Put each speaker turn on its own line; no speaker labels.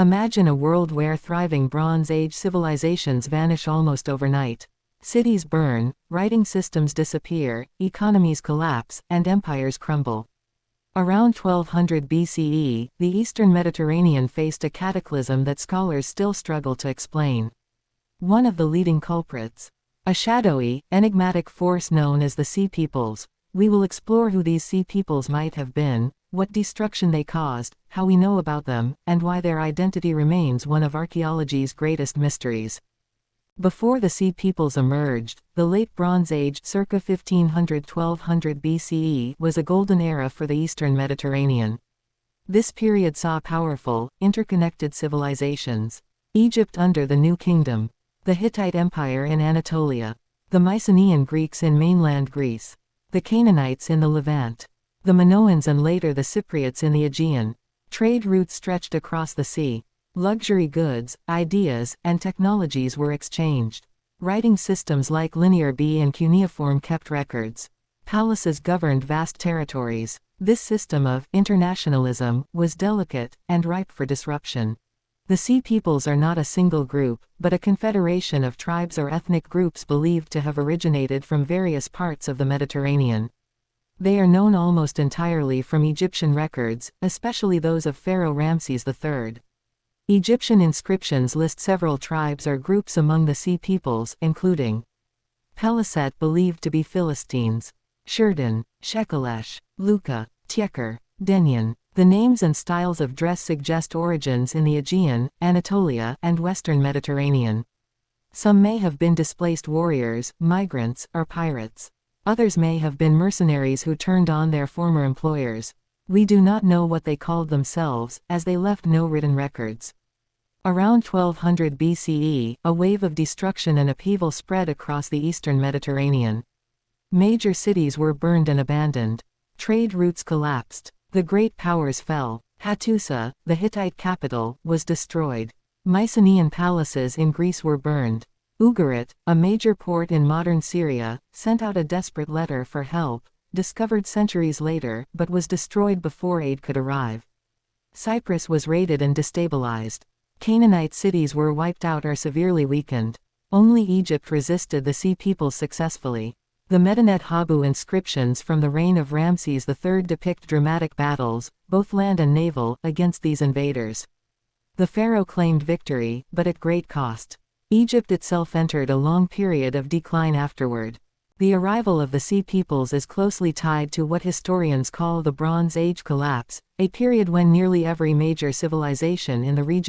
Imagine a world where thriving Bronze Age civilizations vanish almost overnight. Cities burn, writing systems disappear, economies collapse, and empires crumble. Around 1200 BCE, the Eastern Mediterranean faced a cataclysm that scholars still struggle to explain. One of the leading culprits. A shadowy, enigmatic force known as the Sea Peoples. We will explore who these Sea Peoples might have been, what destruction they caused, how we know about them, and why their identity remains one of archaeology's greatest mysteries. Before the Sea Peoples emerged, the Late Bronze Age circa 1500–1200 BCE was a golden era for the Eastern Mediterranean. This period saw powerful, interconnected civilizations. Egypt under the New Kingdom, the Hittite Empire in Anatolia, the Mycenaean Greeks in mainland Greece, the Canaanites in the Levant, the Minoans and later the Cypriots in the Aegean. Trade routes stretched across the sea. Luxury goods, ideas, and technologies were exchanged. Writing systems like Linear B and cuneiform kept records. Palaces governed vast territories. This system of internationalism was delicate and ripe for disruption. The Sea Peoples are not a single group, but a confederation of tribes or ethnic groups believed to have originated from various parts of the Mediterranean. They are known almost entirely from Egyptian records, especially those of Pharaoh Ramses III. Egyptian inscriptions list several tribes or groups among the Sea Peoples, including Peliset believed to be Philistines, Shurdan, Shekelesh, Luka, Tjeker, Denyen. The names and styles of dress suggest origins in the Aegean, Anatolia, and Western Mediterranean. Some may have been displaced warriors, migrants, or pirates. Others may have been mercenaries who turned on their former employers. We do not know what they called themselves, as they left no written records. Around 1200 BCE, a wave of destruction and upheaval spread across the Eastern Mediterranean. Major cities were burned and abandoned. Trade routes collapsed. The great powers fell. Hattusa, the Hittite capital, was destroyed. Mycenaean palaces in Greece were burned. Ugarit, a major port in modern Syria, sent out a desperate letter for help, discovered centuries later, but was destroyed before aid could arrive. Cyprus was raided and destabilized. Canaanite cities were wiped out or severely weakened. Only Egypt resisted the Sea Peoples successfully. The Medinet Habu inscriptions from the reign of Ramses III depict dramatic battles, both land and naval, against these invaders. The pharaoh claimed victory, but at great cost. Egypt itself entered a long period of decline afterward. The arrival of the Sea Peoples is closely tied to what historians call the Bronze Age collapse, a period when nearly every major civilization in the region